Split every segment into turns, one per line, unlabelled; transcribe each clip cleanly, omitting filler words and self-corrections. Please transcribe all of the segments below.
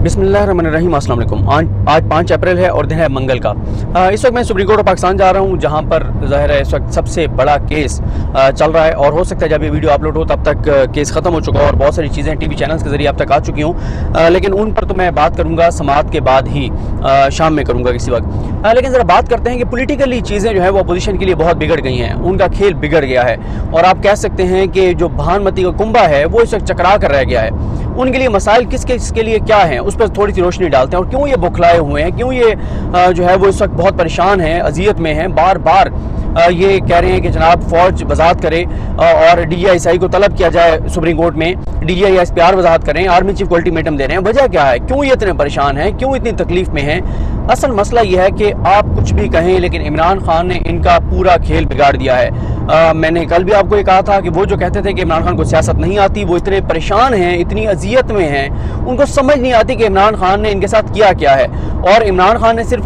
बिस्मिल्लाहिर्रहमानिर्रहीम, अस्सलाम वालेकुम। आज 5 अप्रैल है और दिन है मंगल का। इस वक्त मैं सुप्रीम कोर्ट ऑफ पाकिस्तान जा रहा हूँ, जहाँ पर ज़ाहिर है इस वक्त सबसे बड़ा केस चल रहा है और हो सकता है जब ये वीडियो अपलोड हो तब तक केस ख़त्म हो चुका हो और बहुत सारी चीज़ें टीवी चैनल्स के ज़रिए अब तक आ चुकी हूँ, लेकिन उन पर तो मैं बात करूँगा समाअत के बाद ही, शाम में करूँगा किसी वक्त। लेकिन ज़रा बात करते हैं कि पोलिटिकली चीज़ें जो है वो अपोजिशन के लिए बहुत बिगड़ गई हैं, उनका खेल बिगड़ गया है और आप कह सकते हैं कि जो भानुमती का कुंबा है वो इस वक्त चकरा कर रह गया है। उनके लिए मसाइल किसके लिए क्या हैं उस पर थोड़ी सी रोशनी डालते हैं और क्यों ये बुखलाए हुए हैं, क्यों ये जो है वो इस वक्त बहुत परेशान हैं, अजियत में हैं। बार बार ये कह रहे हैं कि जनाब फ़ौज वजाहत करे और DGI को तलब किया जाए सुप्रीम कोर्ट में, DGI SPR वजाहत करें, आर्मी चीफ को अल्टीमेटम दे रहे हैं। वजह क्या है, क्यों ये इतने परेशान हैं, क्यों इतनी तकलीफ़ में हैं? असल मसला ये है कि आप कुछ भी कहें लेकिन इमरान खान ने इनका पूरा खेल बिगाड़ दिया है। मैंने कल भी आपको ये कहा था कि वो जो कहते थे कि इमरान खान को सियासत नहीं आती, वो इतने परेशान हैं, इतनी अजियत में हैं, उनको समझ नहीं आती कि इमरान खान ने इनके साथ किया क्या है। और इमरान खान ने सिर्फ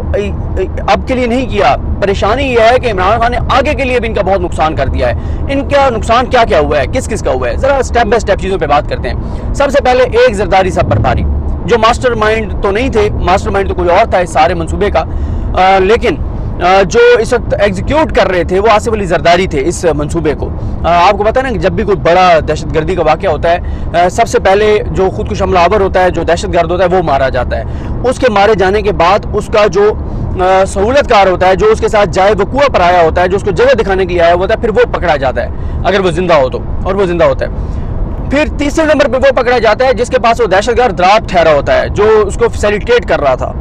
अब के लिए नहीं किया, परेशानी ये है कि इमरान खान ने आगे के लिए भी इनका बहुत नुकसान कर दिया है। इनका नुकसान क्या क्या हुआ है, किस का हुआ है, ज़रा स्टेप बाय स्टेप चीज़ों पर बात करते हैं। सबसे पहले एक जरदारी साहब बर्फारी, जो मास्टरमाइंड तो नहीं थे, मास्टरमाइंड तो कोई और था इस सारे मंसूबे का, लेकिन जो इस वक्त एग्जीक्यूट कर रहे थे वो आसिफ अली जरदारी थे इस मंसूबे को। आपको पता है ना कि जब भी कोई बड़ा दहशतगर्दी का वाक़या होता है, सबसे पहले जो खुदकुश हमलावर होता है, जो दहशतगर्द होता है, वो मारा जाता है। उसके मारे जाने के बाद उसका जो सहूलतकार होता है, जो उसके साथ जाए वकूआ पर आया होता है, जो उसको जगह दिखाने के लिए आया होता है, फिर वो पकड़ा जाता है अगर वो जिंदा हो तो, और वो जिंदा होता है। फिर तीसरे नंबर पे वो पकड़ा जाता है जिसके पास वो दहशतगर्द रात ठहरा होता है, जो उसको फैसिलिटेट कर रहा था,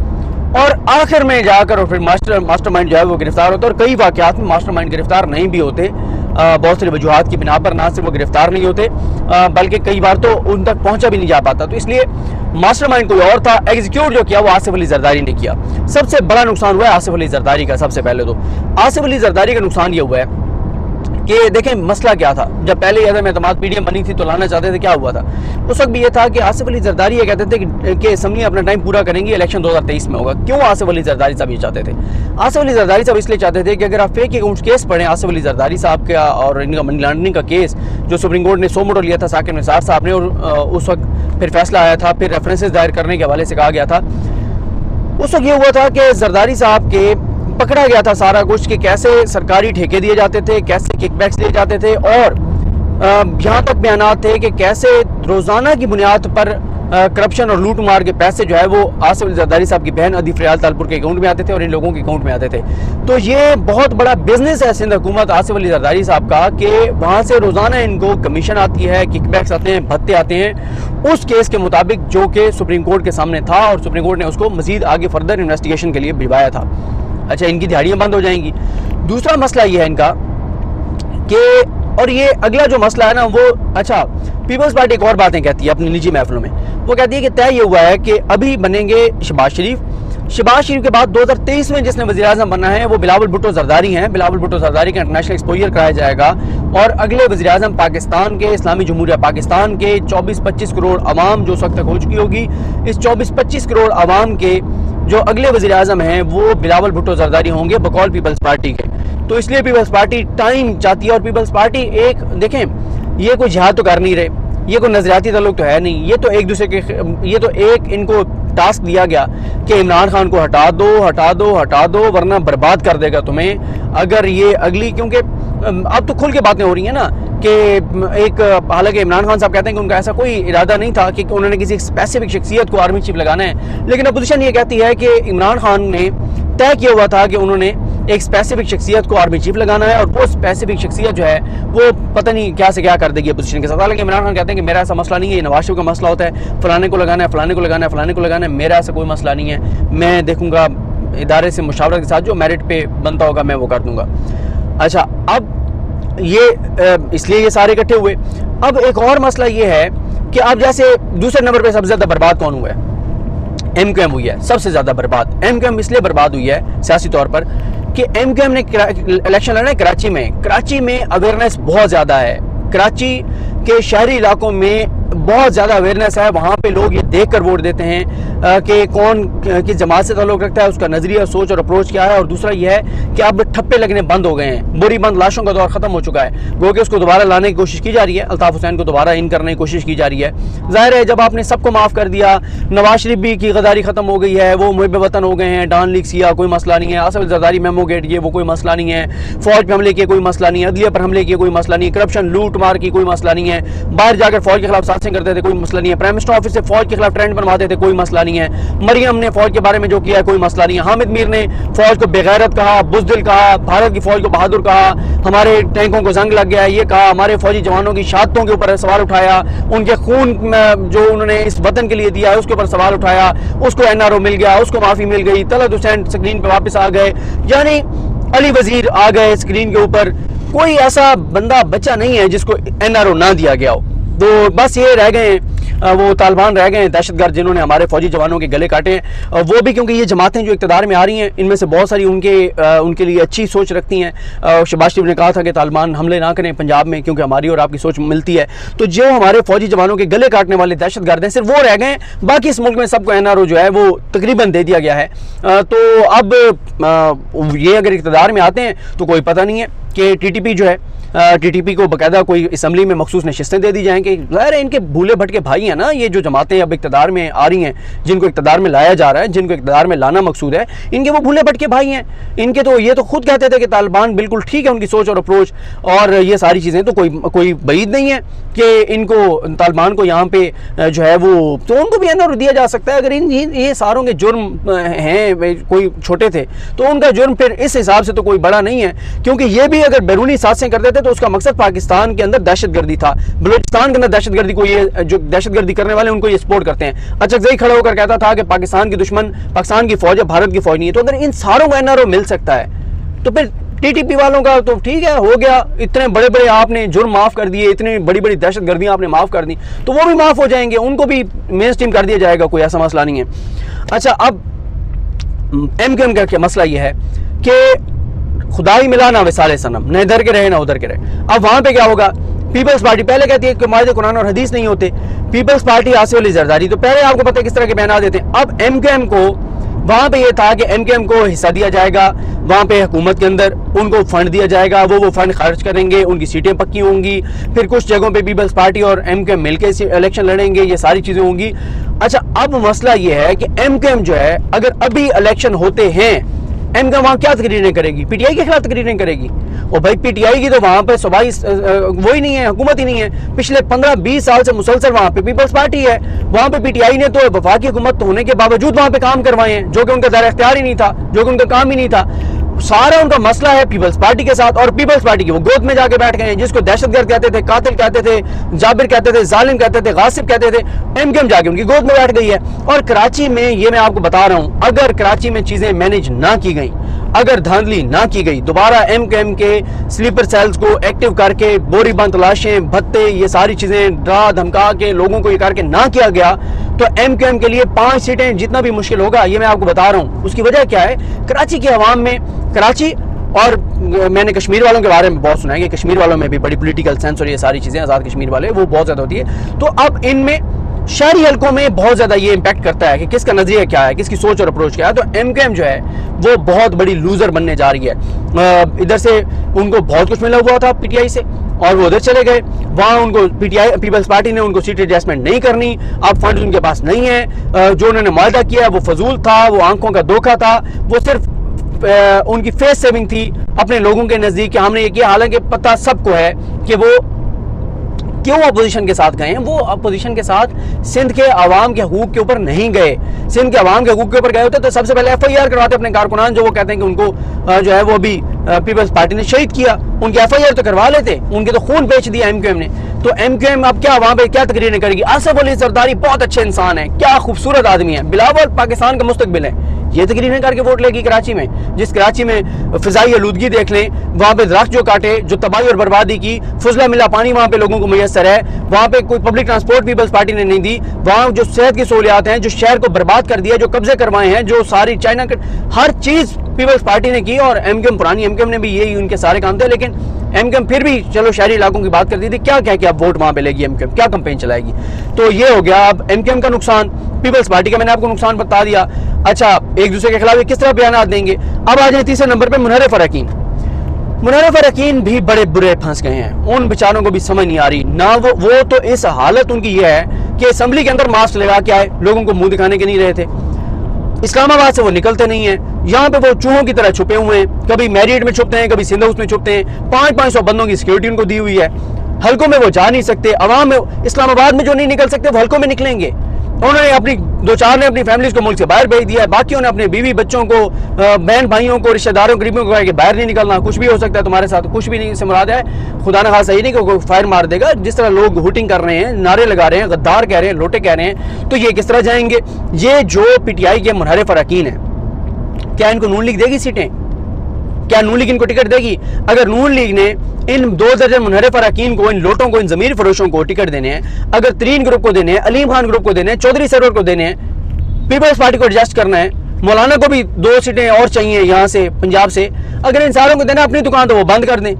और आखिर में जाकर और फिर मास्टरमाइंड जो है वो गिरफ्तार होता है। और कई वाक़यात में मास्टरमाइंड गिरफ्तार नहीं भी होते, बहुत सारी वजूहात की बिना पर ना सिर्फ वो गिरफ्तार नहीं होते, बल्कि कई बार तो उन तक पहुंचा भी नहीं जा पाता। तो इसलिए मास्टरमाइंड कोई और था, एग्जीक्यूट जो किया वो आसिफ अली जरदारी ने किया। सबसे बड़ा नुकसान हुआ है आसिफ अली जरदारी का। सबसे पहले तो आसिफ अली जरदारी का नुकसान ये हुआ है कि देखें मसला क्या था। जब पहले अदम एतमाद PDM बनी थी तो लाना चाहते थे, क्या हुआ था उस वक्त भी ये था कि आसिफ अली जरदारी ये कहते थे कि असम्बली अपना टाइम पूरा करेंगी, इलेक्शन 2023 में होगा। क्यों आसिफ अली जरदारी साहब ये चाहते थे? आसिफ अली जरदारी साहब इसलिए चाहते थे कि अगर आप फेक अकाउंट्स केस पढ़ें आसिफ अली जरदारी साहब का और इनका मनी लॉन्ड्रिंग का केस जो सुप्रीम कोर्ट ने 100 मोटो लिया था साकिब निसार साहब ने, और उस वक्त फिर फैसला आया था, फिर रेफरेंसेस दायर करने के हवाले से कहा गया था। उस वक्त ये हुआ था कि जरदारी साहब के पकड़ा गया था सारा कुछ कि कैसे सरकारी ठेके दिए जाते थे, कैसे किकबैक्स दिए जाते थे, और यहाँ तक बयानात थे कि कैसे रोज़ाना की बुनियाद पर करप्शन और लूट मार के पैसे जो है वो आसिफ अली जरदारी साहब की बहन अदी फरियाल तालपुर के अकाउंट में आते थे और इन लोगों के अकाउंट में आते थे। तो ये बहुत बड़ा बिजनेस है सिंध हुकूमत आसिफ अली जरदारी साहब का कि वहाँ से रोज़ाना इनको कमीशन आती है, किकबैक्स आते हैं, भत्ते आते हैं, उस केस के मुताबिक जो कि सुप्रीम कोर्ट के सामने था और सुप्रीम कोर्ट ने उसको मज़ीद आगे फर्दर इन्वेस्टिगेशन के लिए भिजवाया था। अच्छा, इनकी दिहाड़ियाँ बंद हो जाएंगी। दूसरा मसला ये है इनका कि, और ये अगला जो मसला है ना वो, अच्छा पीपल्स पार्टी एक और बातें कहती है अपनी निजी महफिलों में, वो कहती है कि तय ये हुआ है कि अभी बनेंगे शहबाज शरीफ के बाद 2023 में जिसने वज़ीर आज़म बनना है वो बिलावल भुट्टो जरदारी हैं। बिलावल भुट्टो जरदारी का इंटरनेशनल एक्सपोजर कराया जाएगा और अगले वज़ीर आज़म पाकिस्तान के, इस्लामी जमहूरिया पाकिस्तान के 24-25 करोड़ आवाम जो उस वक्त तक हो चुकी होगी, इस 24-25 करोड़ आवाम के जो अगले वज़ीर आज़म हैं वो बिलावल भुट्टो जरदारी होंगे बकौल पीपल्स पार्टी के। तो इसलिए पीपल्स पार्टी टाइम चाहती है, और पीपल्स पार्टी एक, देखें ये कोई जिहाद तो कर नहीं रहे, ये कोई नजरियाती ताल्लुक तो है नहीं, ये तो एक दूसरे के, ये तो एक इनको टास्क दिया गया कि इमरान खान को हटा दो वरना बर्बाद कर देगा तुम्हें अगर ये अगली, क्योंकि अब तो खुल के बातें हो रही हैं ना कि एक, हालांकि इमरान खान साहब कहते हैं कि उनका ऐसा कोई इरादा नहीं था कि उन्होंने किसी स्पेसिफिक शख्सियत को आर्मी चीफ लगाना है, लेकिन अपोजिशन ये कहती है कि इमरान खान ने तय किया हुआ था कि उन्होंने एक स्पेसिफिक शख्सियत को आर्मी चीफ लगाना है और वो स्पेसिफिक शख्सियत जो है वो पता नहीं क्या से क्या कर देगी अपोजिशन के साथ। हालांकि इमरान खान कहते हैं कि मेरा ऐसा मसला नहीं है, ये नवाज शरीफ का मसला होता है, फलाने को लगाना है, फलाने को लगाना है, फलाने को लगाना है, मेरा ऐसा कोई मसला नहीं है, मैं देखूंगा इदारे से मुशावरत के साथ जो मेरिट पे बनता होगा मैं वो कर दूंगा। अच्छा, अब ये इसलिए ये सारे इकट्ठे हुए। अब एक और मसला ये है कि अब जैसे दूसरे नंबर पे सबसे ज़्यादा बर्बाद कौन हुआ है? MQM हुई है सबसे ज़्यादा बर्बाद। MQM इसलिए बर्बाद हुई है सियासी तौर पर कि MQM ने इलेक्शन लड़ा है कराची में। कराची में अवेयरनेस बहुत ज़्यादा है, कराची के शहरी इलाकों में बहुत ज़्यादा अवेयरनेस है, वहाँ पे लोग ये देख कर वोट देते हैं कि कौन किस जमात से ताल्लुक़ रखता है, उसका नज़रिया, सोच और अप्रोच क्या है। और दूसरा ये है कि अब ठप्पे लगने बंद हो गए हैं, बोरी बंद लाशों का दौर ख़त्म हो चुका है, वो कि उसको दोबारा लाने की कोशिश की जा रही है, अल्ताफ़ हुसैन को दोबारा इन करने की कोशिश की जा रही है। ज़ाहिर है जब आपने सबको माफ़ कर दिया, नवाज शरीफ भी की गद्दारी ख़त्म हो गई है, वो मुहिब वतन हो गए हैं, डान लीग किया कोई मसला नहीं है, आसिफ जरदारी मेमो गेट किए वो कोई मसला नहीं है, फौज पर हमले किए कोई मसला नहीं है, अदलिया पर हमले किए कोई मसला नहीं है, करप्शन लूट मार की कोई मसला नहीं है, बाहर जाकर फौज के खिलाफ साजिशें करते थे कोई मसला नहीं है, प्राइम मिनिस्टर ऑफिस से फौज के खिलाफ ट्रेंड बनवाते थे कोई मसला नहीं है, मरियम ने फौज के बारे में जो किया है कोई मसला नहीं है, हामिद मीर ने फौज को बेगैरत कहा, बुज़दिल कहा, भारत की फौज को बहादुर कहा, हमारे टैंकों को जंग लग गया है ये कहा, हमारे फौजी जवानों की शहादतों के ऊपर सवाल उठाया, उनके खून जो उन्होंने इस वतन के लिए दिया है उसके ऊपर सवाल उठाया, उसको एनआरओ मिल गया, उसको माफ़ी मिल गई, तलत हुसैन स्क्रीन पर वापस आ गए, यानी अली वजीर आ गए स्क्रीन के ऊपर। कोई ऐसा बंदा बच्चा नहीं है जिसको एनआरओ ना दिया गया हो। तो बस ये रह गए वो तालिबान रह गए दहशतगर्द जिन्होंने हमारे फौजी जवानों के गले काटे हैं, वो भी क्योंकि ये जमातें जो इक़्तिदार में आ रही हैं इनमें से बहुत सारी उनके लिए अच्छी सोच रखती हैं। शहबाज शरीफ ने कहा था कि तालिबान हमले ना करें पंजाब में क्योंकि हमारी और आपकी सोच मिलती है। तो जो हमारे फौजी जवानों के गले काटने वाले दहशतगर्द हैं सिर्फ वो रह गए, बाकी इस मुल्क में सबको एनआरओ जो है वो तकरीबन दे दिया गया है। तो अब ये अगर इक़्तिदार में आते हैं तो कोई पता नहीं है कि टीटीपी जो है टीटीपी को बाकायदा कोई असम्बली में मखसूस नशिस्तें दे दी जाएंगी। ज़ाहिर है इनके भूले भटके भाई हैं ना ये जो जमातें अब इक़्तिदार में आ रही हैं, जिनको इक़्तिदार में लाया जा रहा है, जिनको इक़्तिदार में लाना मकसूद है, इनके वो भूले भटके भाई हैं। इनके तो ये तो खुद कहते थे कि तालिबान बिल्कुल ठीक है उनकी सोच और अप्रोच और ये सारी चीज़ें, तो कोई बईद नहीं है कि इनको तालिबान को यहाँ पे जो है वो तो उनको भी एनआरओ दिया जा सकता है। अगर ये सारों के जुर्म हैं कोई छोटे थे तो उनका जुर्म फिर इस हिसाब से तो कोई बड़ा नहीं है, क्योंकि ये भी अगर बैरूनी साजिशें करते थे तो उसका मकसद पाकिस्तान के अंदर दहशतगर्दी था, बलूचिस्तान के अंदर दहशतगर्दी को ये जो दहशतगर्दी करने वाले उनको ये सपोर्ट करते हैं। अचकज़ई खड़ा होकर कहता था कि पाकिस्तान की दुश्मन पाकिस्तान की फौज है, भारत की फौज नहीं है। तो अगर इन सारों को एनआरओ मिल सकता है तो फिर टीटीपी वालों का तो ठीक है, हो गया, इतने बड़े बड़े आपने जुर्म माफ़ कर दिए, इतनी बड़ी बड़ी दहशतगर्दियाँ आपने माफ़ कर दी तो वो भी माफ़ हो जाएंगे, उनको भी मेन स्ट्रीम कर दिया जाएगा, कोई ऐसा मसला नहीं है। अच्छा, अब एमक्यूएम का मसला ये है कि खुदाई मिला ना विसाले सनम, न इधर के रहे ना उधर के रहे। अब वहाँ पे क्या होगा, पीपल्स पार्टी पहले कहती है कि मायदे कुरान और हदीस नहीं होते, पीपल्स पार्टी आसिफ अली जरदारी तो पहले आपको पता है किस तरह के बयान देते हैं। अब एमक्यूएम को वहाँ पे ये था कि एमक्यूएम को हिस्सा दिया जाएगा, वहाँ पे हुकूमत के अंदर उनको फंड दिया जाएगा, वो फंड खर्च करेंगे, उनकी सीटें पक्की होंगी, फिर कुछ जगहों पे पीपल्स पार्टी और एमक्यूएम मिलकर इलेक्शन लड़ेंगे, ये सारी चीज़ें होंगी। अच्छा, अब मसला ये है कि एमक्यूएम जो है अगर अभी इलेक्शन होते हैं एमक्यूएम वहाँ क्या तकरीरें करेगी, पीटीआई के खिलाफ तकरीरें करेगी। और भाई पीटीआई की तो वहाँ पे सूबाई वो ही नहीं है, हुकूमत ही नहीं है, पिछले 15-20 साल से मुसलसल वहाँ पे पीपल्स पार्टी है। वहाँ पे पीटीआई ने तो वफाकी हुकूमत होने के बावजूद वहाँ पे काम करवाए हैं जो कि उनका दायरा इख्तियार ही नहीं था, जो कि उनका काम ही नहीं था। सारा उनका मसला है पीपल्स पार्टी के साथ, और पीपल्स पार्टी की वो गोद में जाके बैठ गए हैं, जिसको दहशतगर्द कहते थे, कातिल कहते थे, जाबिर कहते थे, जालिम कहते थे, गासिब कहते थे, एमक्यूएम जाके उनकी गोद में बैठ गई है। और कराची में ये मैं आपको बता रहा हूँ, अगर कराची में चीज़ें मैनेज ना की गई, अगर धांधली ना की गई, दोबारा एमक्यूएम के स्लीपर सेल्स को एक्टिव करके बोरी बंद तलाशें, भत्ते, ये सारी चीज़ें डरा धमका के लोगों को ये करके ना किया गया तो एमक्यूएम के लिए 5 सीटें जितना भी मुश्किल होगा, ये मैं आपको बता रहा हूँ। उसकी वजह क्या है, कराची के अवाम में, कराची और मैंने कश्मीर वालों के बारे में बहुत सुना है कि कश्मीर वालों में भी बड़ी पॉलिटिकल सेंस और ये सारी चीज़ें, आज़ाद कश्मीर वाले, वो बहुत ज़्यादा होती है। तो अब इनमें शहरी हलकों में बहुत ज़्यादा ये इम्पैक्ट करता है कि किसका नज़रिया क्या है, किसकी सोच और अप्रोच क्या है। तो एमक्यूएम जो है वो बहुत बड़ी लूज़र बनने जा रही है। इधर से उनको बहुत कुछ मिला हुआ था पीटीआई से और वो उधर चले गए, वहाँ उनको पीपल्स पार्टी ने उनको सीट एडजस्टमेंट नहीं करनी, अब फंड उनके पास नहीं है, जो उन्होंने मुआहदा किया वो फजूल था, वो आंखों का धोखा था, वो सिर्फ उनकी फेस सेविंग थी अपने लोगों के नज़दीक। हमने ये किया, हालांकि पता सबको है कि वो क्यों अपोजिशन के साथ गए हैं। वो अपोजिशन के साथ सिंध के आवाम के हकूक़ के ऊपर नहीं गए, सिंध के आवाम के हकूक़ के ऊपर गए होते तो सबसे पहले FIR करवाते अपने कारकुनान, जो वो कहते हैं कि उनको जो है वो अभी पीपल्स पार्टी ने शहीद किया, उनकी FIR तो करवा लेते, उनके तो खून बेच दिया एमक्यूएम ने। तो एमक्यूएम अब क्या वहाँ पे क्या तकरीरें करेगी, आसिफ अली जरदारी बहुत अच्छे इंसान है, क्या खूबसूरत आदमी है, बिलावल पाकिस्तान का मुस्तकबिल है, ये तकरीरें करके वोट लेगी कराची में। जिस कराची में फिजाई आलूदगी देख लें, वहाँ पे दरख्त जो काटे, जो तबाही और बर्बादी की, फुजला मिला पानी वहाँ पे लोगों को मुयसर है, वहाँ पे कोई पब्लिक ट्रांसपोर्ट पीपल्स पार्टी ने नहीं दी, वहाँ जो सेहत की सहूलियात हैं, जो शहर को बर्बाद कर दिया, जो कब्जे करवाए हैं, जो सारी चाइना हर चीज़ पीपल्स पार्टी ने की। और एमक्यूएम, पुरानी एमक्यूएम ने भी यही उनके सारे काम थे, लेकिन ایم کیو ایم پھر بھی چلو شہری علاقوں کی بات کرتی تھی، کیا کہ اب ووٹ وہاں پہ لے گی ایم کیو ایم، کیا کمپین چلائے گی؟ تو یہ ہو گیا اب ایم کیو ایم کا نقصان، پیپلز پارٹی کا میں نے آپ کو نقصان بتا دیا۔ اچھا ایک دوسرے کے خلاف کس طرح بیانات دیں گے؟ اب آ جائیں تیسرے نمبر پہ منحرف اراکین۔ منحرف اراکین بھی بڑے برے پھنس گئے ہیں، ان بیچاروں کو بھی سمجھ نہیں آ رہی نہ، وہ تو اس حالت ان کی یہ ہے کہ اسمبلی کے اندر ماسک لگا کے آئے، لوگوں کو منہ دکھانے کے نہیں رہے تھے، اسلام آباد سے وہ نکلتے نہیں ہیں، یہاں پہ وہ چوہوں کی طرح چھپے ہوئے ہیں، کبھی میریٹ میں چھپتے ہیں، کبھی سندھ ہاؤس میں چھپتے ہیں، 500 بندوں کی سیکیورٹی ان کو دی ہوئی ہے، حلقوں میں وہ جا نہیں سکتے، عوام میں اسلام آباد میں جو نہیں نکل سکتے وہ حلقوں میں نکلیں گے۔ انہوں نے اپنی دو چار نے اپنی فیملیز کو ملک سے باہر بھیج دیا ہے، باقیوں نے اپنے بیوی بچوں کو، بہن بھائیوں کو، رشتہ داروں قریبیوں کو کہا کہ باہر نہیں نکلنا، کچھ بھی ہو سکتا ہے تمہارے ساتھ، کچھ بھی نہیں سے مراد ہے خدا نہ خواستہ یہ نہیں کہ کوئی فائر مار دے گا، جس طرح لوگ ہوٹنگ کر رہے ہیں، نعرے لگا رہے ہیں، غدار کہہ رہے ہیں، لوٹے کہہ رہے ہیں، تو یہ کس طرح جائیں گے؟ یہ جو پی ٹی آئی کے منحرف اراکین ہیں، کیا ان کو نون لیگ دے گی سیٹیں؟ کیا نون لیگ ان کو ٹکٹ دے گی؟ اگر نون لیگ نے ان 2 درجن منحرف اراکین کو، ان لوٹوں کو، ان ضمیر فروشوں کو ٹکٹ دینے ہیں، اگر ترین گروپ کو دینے ہیں، علیم خان گروپ کو دینے ہیں، چودھری سرور کو دینے ہیں، پیپلز پارٹی کو ایڈجسٹ کرنا ہے، مولانا کو بھی 2 سیٹیں اور چاہیے یہاں سے پنجاب سے، اگر ان ساروں کو دینا اپنی دکان تو وہ بند کر دیں۔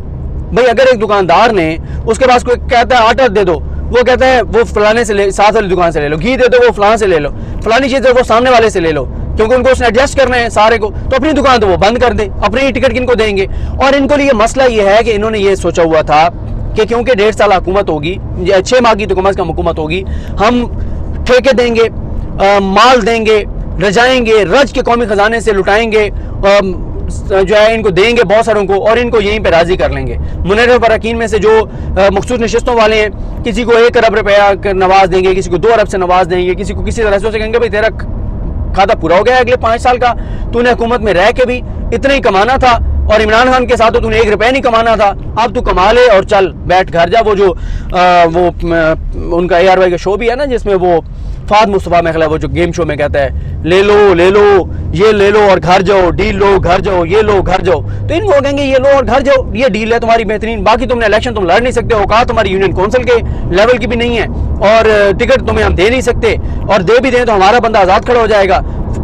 بھائی اگر ایک دکاندار نے اس کے پاس کوئی کہتا ہے آٹا دے دو، وہ کہتا ہے وہ فلانے سے ساتھ والی دکان سے لے لو، گھی دے دو وہ فلاں سے لے لو، فلانی چیز ہے وہ سامنے والے سے لے لو، کیونکہ ان کو اس نے ایڈجسٹ کرنا ہے سارے کو، تو اپنی دکان تو وہ بند کر دیں، اپنی ہی ٹکٹ کن کو دیں گے؟ اور ان کو لیے مسئلہ یہ ہے کہ انہوں نے یہ سوچا ہوا تھا کہ کیونکہ 1.5 سال حکومت ہوگی، 6 ماہ کی تو کم از کم حکومت ہوگی، ہم ٹھیکے دیں گے، مال دیں گے، رجائیں گے، رج کے قومی خزانے سے لٹائیں گے، جو ہے ان کو دیں گے بہت ساروں کو، اور ان کو یہیں پہ راضی کر لیں گے۔ منحرف اراکین میں سے جو مخصوص نشستوں والے ہیں، کسی کو 1 ارب روپیہ نواز دیں گے، کسی کو 2 ارب سے نواز دیں گے، کسی کو کسی طرح سے کہیں گے بھائی تیرا کھاتا پورا ہو گیا ہے اگلے 5 سال کا، تو نے حکومت میں رہ کے بھی اتنا ہی کمانا تھا، اور عمران خان کے ساتھ تو نے 1 روپیہ نہیں کمانا تھا، اب تو کما لے اور چل بیٹھ گھر جا۔ وہ جو ان کا ARY کا شو بھی ہے نا، جس میں وہ فہد مصطفیٰ میں خلاف وہ جو گیم شو میں کہتا ہے لے لو یہ لے لو اور گھر جاؤ، ڈیل لو گھر جاؤ، یہ لو گھر جاؤ، تو ان کو کہیں گے یہ لو اور گھر جاؤ، یہ ڈیل ہے تمہاری بہترین، باقی تم نے الیکشن تم لڑ نہیں سکتے، اوقات تمہاری یونین کونسل کے لیول کی بھی نہیں ہے، اور ٹکٹ تمہیں ہم دے نہیں سکتے، اور دے بھی دیں تو ہمارا بندہ آزاد کھڑا ہو جائے گا۔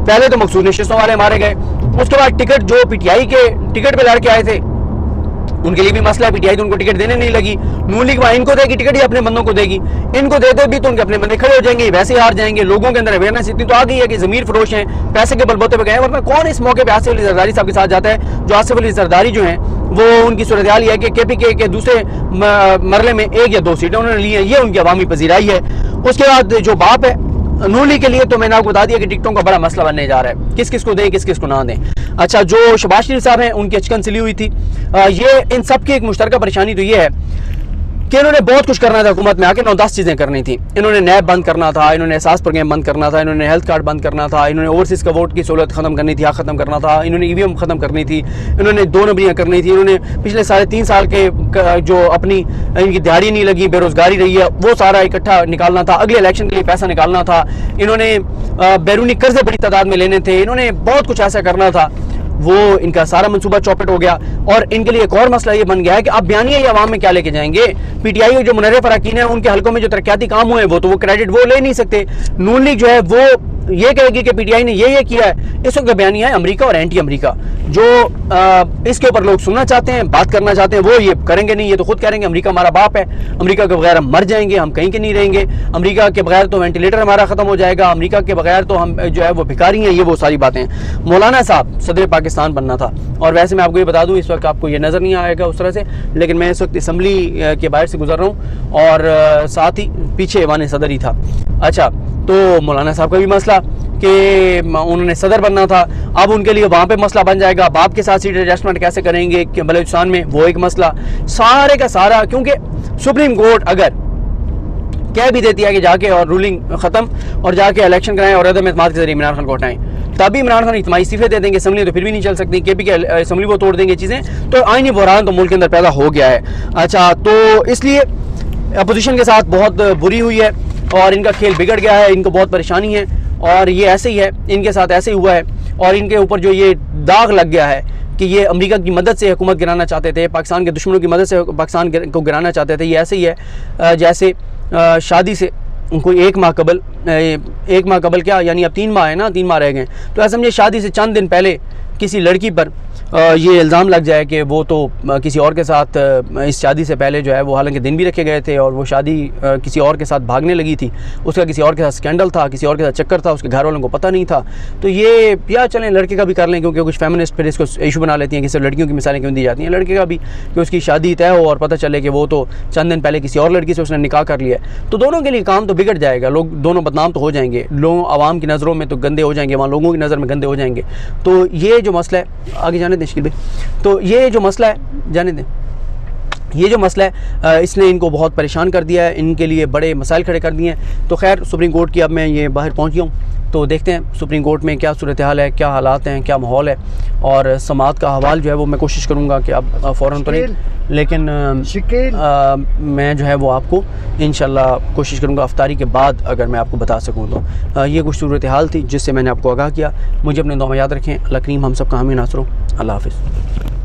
پہلے تو مخصوص نشستوں والے مارے گئے، اس کے بعد ٹکٹ جو پی ٹی آئی کے ٹکٹ پہ لڑ کے آئے تھے ان کے لیے بھی مسئلہ ہے، پی ٹی آئی تو ان کو ٹکٹ دینے نہیں لگی، نون لیگ وہاں ان کو دے گی ٹکٹ، ہی اپنے بندوں کو دے گی، ان کو دے دے بھی تو ان کے اپنے بندے کھڑے ہو جائیں گے، ویسے ہی ہار جائیں گے۔ لوگوں کے اندر اویئرنیس اتنی تو آ گئی ہے کہ ضمیر فروش ہیں، پیسے کے بلبوتے پہ گئے ہیں، ورنہ کون اس موقع پہ آصف علی زرداری صاحب کے ساتھ جاتا ہے؟ جو آصف علی زرداری جو ہیں وہ ان کی صورتحال یہ ہے کہ KPK کے دوسرے مرحلے میں 1 یا 2 سیٹیں انہوں نے لی ہیں، یہ ان کی عوامی پذیرائی ہے۔ اس کے بعد جو باپ ہے نون لیگ کے لیے تو میں نے آپ کو بتا دیا کہ ٹکٹوں کا بڑا مسئلہ بننے جا رہا ہے، کس کس کو دیں کس کس کو نہ دیں۔ اچھا جو شہباز شریف صاحب ہیں ان کی اچکن سلی ہوئی تھی، یہ ان سب کی ایک مشترکہ پریشانی تو یہ ہے کہ انہوں نے بہت کچھ کرنا تھا حکومت میں آ کے، 9-10 چیزیں کرنی تھی۔ انہوں نے نیب بند کرنا تھا، انہوں نے احساس پروگرام بند کرنا تھا، انہوں نے ہیلتھ کارڈ بند کرنا تھا، انہوں نے اوورسیز کا ووٹ کی سہولت ختم کرنی تھی، حق ختم کرنا تھا، انہوں نے EVM ختم کرنی تھی، انہوں نے 2 نمبریاں کرنی تھی، انہوں نے پچھلے 3.5 سال کے جو اپنی ان کی دیہڑی نہیں لگی، بے روزگاری رہی ہے، وہ سارا اکٹھا نکالنا تھا، اگلے الیکشن کے لیے پیسہ نکالنا تھا، انہوں نے بیرونی قرضے بڑی تعداد میں لینے تھے، انہوں نے بہت کچھ ایسا کرنا تھا، وہ ان کا سارا منصوبہ چوپٹ ہو گیا۔ اور ان کے لیے ایک اور مسئلہ یہ بن گیا ہے کہ اب بیانیہ یہ عوام میں کیا لے کے جائیں گے؟ پی ٹی آئی جو منحرف اراکین ہیں ان کے حلقوں میں جو ترقیاتی کام ہوئے وہ تو وہ کریڈٹ وہ لے نہیں سکتے، نون لیگ جو ہے وہ یہ کہے گی کہ پی ٹی آئی نے یہ کیا ہے۔ اس وقت بیانیہ ہے امریکہ اور اینٹی امریکہ، جو اس کے اوپر لوگ سننا چاہتے ہیں، بات کرنا چاہتے ہیں، وہ یہ کریں گے نہیں، یہ تو خود کریں گے امریکہ ہمارا باپ ہے، امریکہ کے بغیر ہم مر جائیں گے، ہم کہیں کے نہیں رہیں گے، امریکہ کے بغیر تو وینٹیلیٹر ہمارا ختم ہو جائے گا، امریکہ کے بغیر تو ہم جو ہے وہ بھکاری ہیں، یہ وہ ساری باتیں۔ مولانا صاحب صدر پاکستان بننا تھا، اور ویسے میں آپ کو یہ بتا دوں اس وقت آپ کو یہ نظر نہیں آئے گا اس طرح سے، لیکن میں اس وقت اسمبلی کے باہر سے گزر رہا ہوں اور ساتھ ہی پیچھے ایوان صدر ہی تھا۔ اچھا تو مولانا صاحب کا بھی مسئلہ کہ انہوں نے صدر بننا تھا، اب ان کے لیے وہاں پہ مسئلہ بن جائے گا، باپ کے ساتھ سیٹ ایڈجسٹمنٹ کیسے کریں گے بلوچستان میں، وہ ایک مسئلہ سارے کا سارا، کیونکہ سپریم کورٹ اگر کہہ بھی دیتی ہے کہ جا کے اور رولنگ ختم اور جا کے الیکشن کرائیں اور عدم اعتماد کے ذریعے عمران خان کو ہٹائیں، تبھی عمران خان اجتماعی استعفے دے دیں گے، اسمبلی تو پھر بھی نہیں چل سکتی، KPK اسمبلی وہ توڑ دیں گے چیزیں، تو آئینی بحران تو ملک کے اندر پیدا ہو گیا ہے۔ اچھا تو اس لیے اپوزیشن کے ساتھ بہت بری ہوئی ہے اور ان کا کھیل بگڑ گیا ہے، ان کو بہت پریشانی ہے، اور یہ ایسے ہی ہے، ان کے ساتھ ایسے ہی ہوا ہے، اور ان کے اوپر جو یہ داغ لگ گیا ہے کہ یہ امریکہ کی مدد سے حکومت گرانا چاہتے تھے، پاکستان کے دشمنوں کی مدد سے پاکستان کو گرانا چاہتے تھے، یہ ایسے ہی ہے جیسے شادی سے کوئی 1 ماہ قبل کیا، یعنی اب 3 ماہ ہے نا، 3 ماہ رہ گئے، تو ایسا سمجھے شادی سے چند دن پہلے کسی لڑکی پر یہ الزام لگ جائے کہ وہ تو کسی اور کے ساتھ اس شادی سے پہلے جو ہے وہ حالانکہ دن بھی رکھے گئے تھے اور وہ شادی کسی اور کے ساتھ بھاگنے لگی تھی، اس کا کسی اور کے ساتھ سکینڈل تھا، کسی اور کے ساتھ چکر تھا، اس کے گھر والوں کو پتہ نہیں تھا، تو یہ یا چلیں لڑکے کا بھی کر لیں، کیونکہ کچھ فیمنسٹ پھر اس کو ایشو بنا لیتی ہیں کہ صرف لڑکیوں کی مثالیں کیوں دی جاتی ہیں، لڑکے کا بھی کہ اس کی شادی طے ہو اور پتہ چلے کہ وہ تو چند دن پہلے کسی اور لڑکی سے اس نے نکاح کر لیا ہے، تو دونوں کے لیے کام تو بگڑ جائے گا، لوگ دونوں بدنام تو ہو جائیں گے، لوگوں عوام کی نظروں میں تو گندے ہو جائیں گے، وہاں لوگوں کی نظر میں گندے ہو جائیں گے۔ تو یہ جو مسئلہ ہے آگے جانے دیں شکیل بھائی، تو یہ جو مسئلہ ہے جانے دیں، یہ جو مسئلہ ہے اس نے ان کو بہت پریشان کر دیا ہے، ان کے لیے بڑے مسائل کھڑے کر دیے ہیں۔ تو خیر سپریم کورٹ کی اب میں یہ باہر پہنچ گیا ہوں، تو دیکھتے ہیں سپریم کورٹ میں کیا صورتحال ہے، کیا حالات ہیں، کیا ماحول ہے، اور سماعت کا حوال جو ہے وہ میں کوشش کروں گا کہ اب فوراً تو نہیں، لیکن میں جو ہے وہ آپ کو انشاءاللہ کوشش کروں گا افطاری کے بعد اگر میں آپ کو بتا سکوں تو یہ کچھ صورتحال تھی جس سے میں نے آپ کو آگاہ کیا۔ مجھے اپنے دعا میں یاد رکھیں، اللہ کریم ہم سب کا حامی ناصر ہو۔ اللہ حافظ۔